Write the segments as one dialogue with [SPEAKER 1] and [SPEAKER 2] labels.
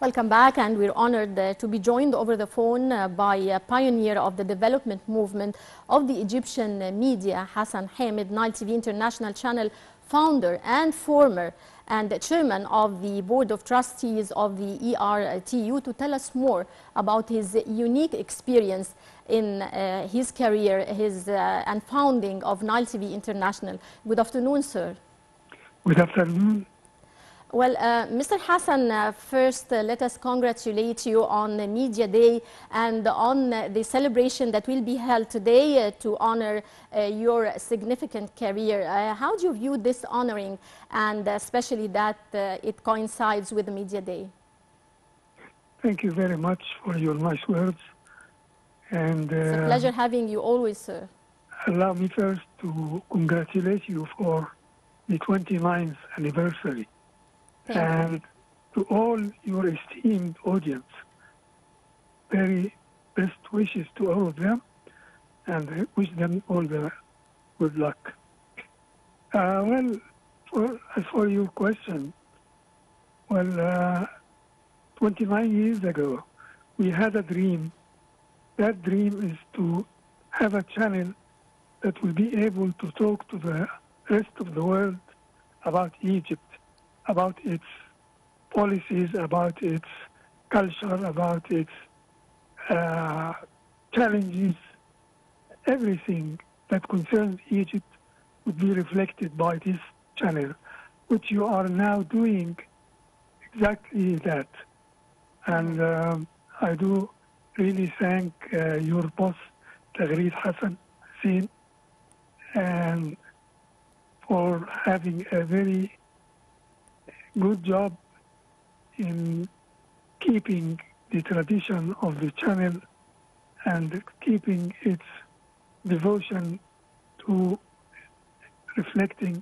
[SPEAKER 1] Welcome back, and we're honored to be joined over the phone by a pioneer of the development movement of the Egyptian media, Hassan Hamid, Nile TV International Channel founder and former and chairman of the Board of Trustees of the ERTU, to tell us more about his unique experience in his career and founding of Nile TV International. Good afternoon, sir.
[SPEAKER 2] Good afternoon.
[SPEAKER 1] Well, Mr. Hassan, first let us congratulate you on Media Day and on the celebration that will be held today to honor your significant career. How do you view this honoring, and especially that it coincides with the Media Day?
[SPEAKER 2] Thank you very much for your nice words. And
[SPEAKER 1] it's a pleasure having you always, sir.
[SPEAKER 2] Allow me first to congratulate you for the 29th anniversary. And to all your esteemed audience, very best wishes to all of them, and I wish them all the good luck. Well, as for your question, 29 years ago, we had a dream. That dream is to have a channel that will be able to talk to the rest of the world about Egypt, about its policies, about its culture, about its challenges. Everything that concerns Egypt would be reflected by this channel, which you are now doing exactly that. And I do really thank your boss, Hassan, and for having a very good job in keeping the tradition of the channel and keeping its devotion to reflecting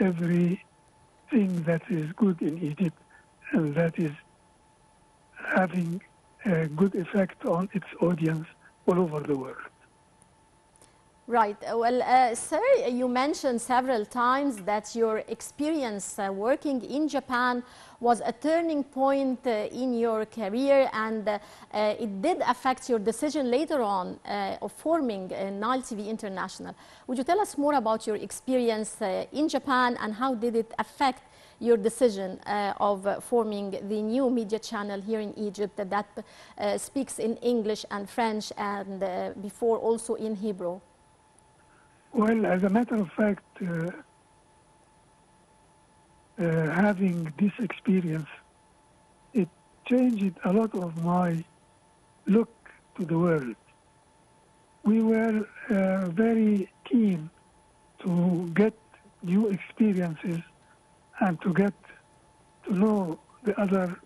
[SPEAKER 2] everything that is good in Egypt and that is having a good effect on its audience all over the world.
[SPEAKER 1] Right. Well, sir, you mentioned several times that your experience working in Japan was a turning point in your career, and it did affect your decision later on of forming Nile TV International. Would you tell us more about your experience in Japan, and how did it affect your decision of forming the new media channel here in Egypt that speaks in English and French, and before also in Hebrew?
[SPEAKER 2] Well, as a matter of fact, having this experience, it changed a lot of my look to the world. We were very keen to get new experiences and to get to know the other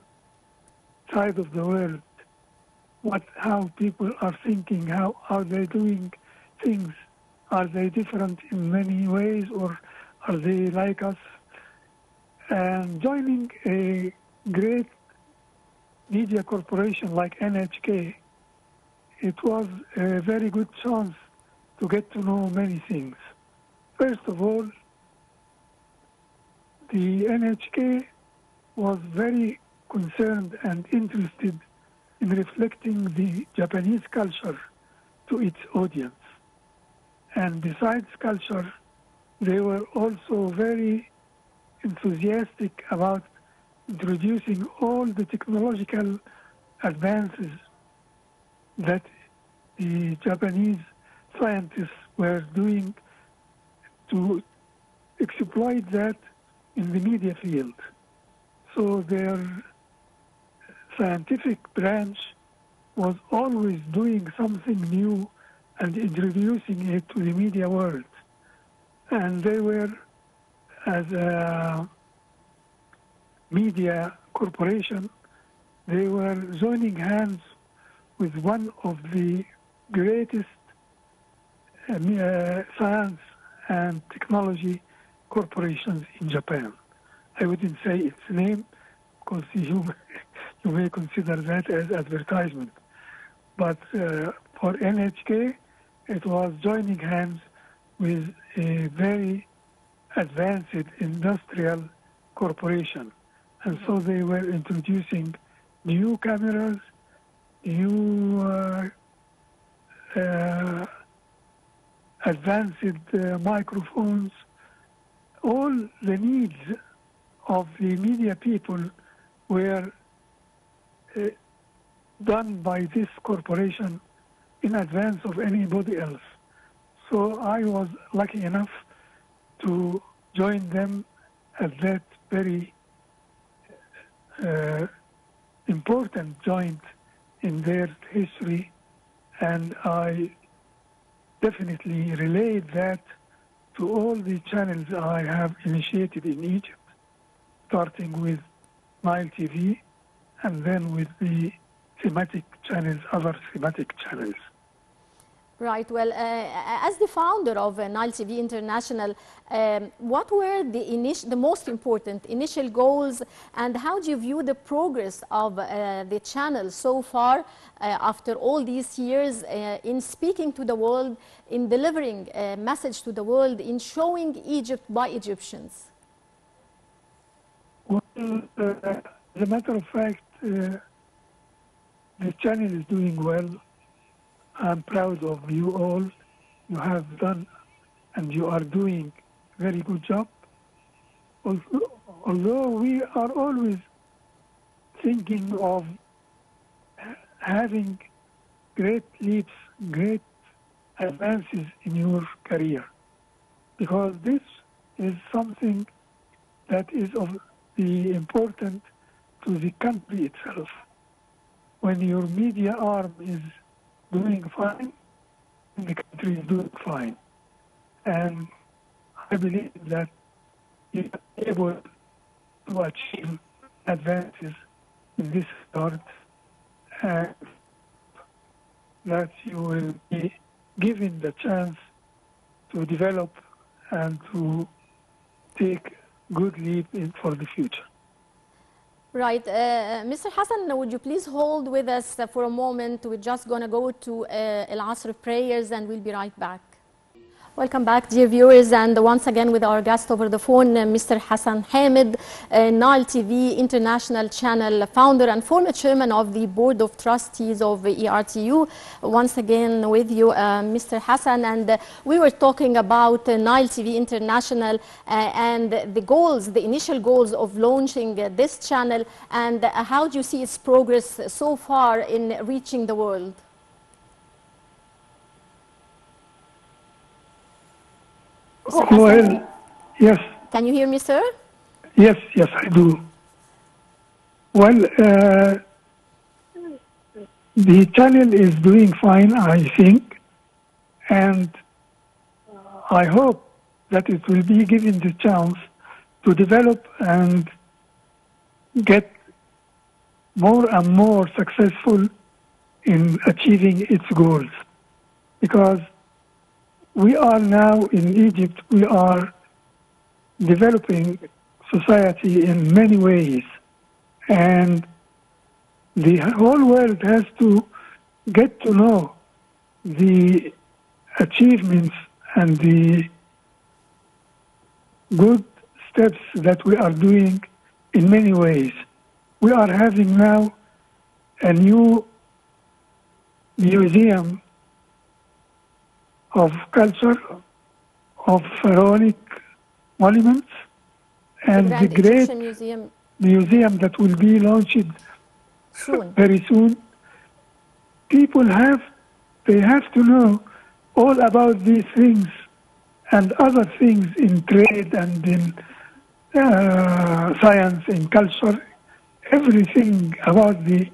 [SPEAKER 2] side of the world, how people are thinking, how are they doing things. Are they different in many ways, or are they like us? And joining a great media corporation like NHK, it was a very good chance to get to know many things. First of all, the NHK was very concerned and interested in reflecting the Japanese culture to its audience. And besides culture, they were also very enthusiastic about introducing all the technological advances that the Japanese scientists were doing to exploit that in the media field. So their scientific branch was always doing something new and introducing it to the media world. And they were, as a media corporation, they were joining hands with one of the greatest science and technology corporations in Japan. I wouldn't say its name, because you may consider that as advertisement. But for NHK, it was joining hands with a very advanced industrial corporation. And so they were introducing new cameras, new advanced microphones, all the needs of the media people were done by this corporation in advance of anybody else. So I was lucky enough to join them at that very important joint in their history, and I definitely relayed that to all the channels I have initiated in Egypt, starting with Nile TV and then with the thematic channels, other thematic channels.
[SPEAKER 1] Right. Well, as the founder of Nile TV International, what were the most important initial goals, and how do you view the progress of the channel so far after all these years in speaking to the world, in delivering a message to the world, in showing Egypt by Egyptians?
[SPEAKER 2] Well, as a matter of fact, the channel is doing well. I'm proud of you all. You have done and you are doing a very good job. Although we are always thinking of having great leaps, great advances in your career, because this is something that is of the important to the country itself. When your media arm is doing fine, the country is doing fine. And I believe that you are able to achieve advances in this regard, and that you will be given the chance to develop and to take good leap for the future.
[SPEAKER 1] Right. Mr. Hassan, would you please hold with us for a moment? We're just going to go to Al-Asr prayers and we'll be right back. Welcome back, dear viewers, and once again with our guest over the phone, Mr. Hassan Hamid, Nile TV International Channel founder and former chairman of the Board of Trustees of ERTU. Once again with you, Mr. Hassan, and we were talking about Nile TV International and the goals, the initial goals of launching this channel, and how do you see its progress so far in reaching the world?
[SPEAKER 2] Well, yes.
[SPEAKER 1] Can you hear me, sir?
[SPEAKER 2] Yes, I do. Well, the channel is doing fine, I think, and I hope that it will be given the chance to develop and get more and more successful in achieving its goals. Because we are now in Egypt, we are developing society in many ways, and the whole world has to get to know the achievements and the good steps that we are doing in many ways. We are having now a new museum of culture, of pharaonic monuments, and the great museum that will be launched very soon. People have to know all about these things and other things in trade and in science, in culture. Everything about the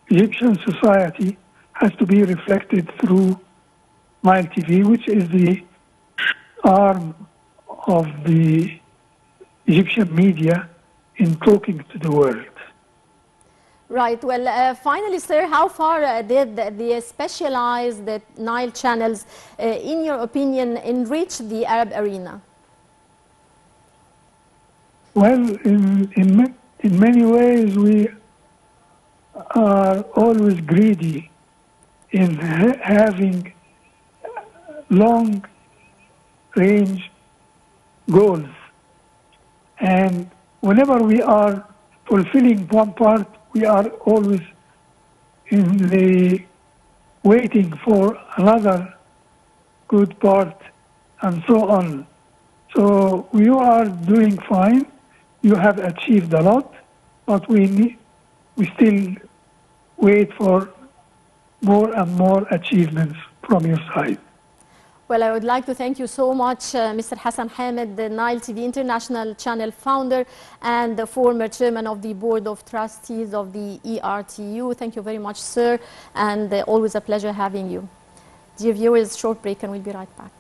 [SPEAKER 2] Egyptian society has to be reflected through Nile TV, which is the arm of the Egyptian media in talking to the world.
[SPEAKER 1] Right. Well, finally, sir, how far did the specialized Nile channels, in your opinion, enrich the Arab arena?
[SPEAKER 2] Well, in many ways, we are always greedy in having long-range goals. And whenever we are fulfilling one part we are always in the waiting for another good part and so on. So you are doing fine. You have achieved a lot, but we still wait for more and more achievements from your side.
[SPEAKER 1] Well, I would like to thank you so much, Mr. Hassan Hamed, the Nile TV International Channel founder and the former chairman of the Board of Trustees of the ERTU. Thank you very much, sir, and always a pleasure having you. Dear viewers, short break and we'll be right back.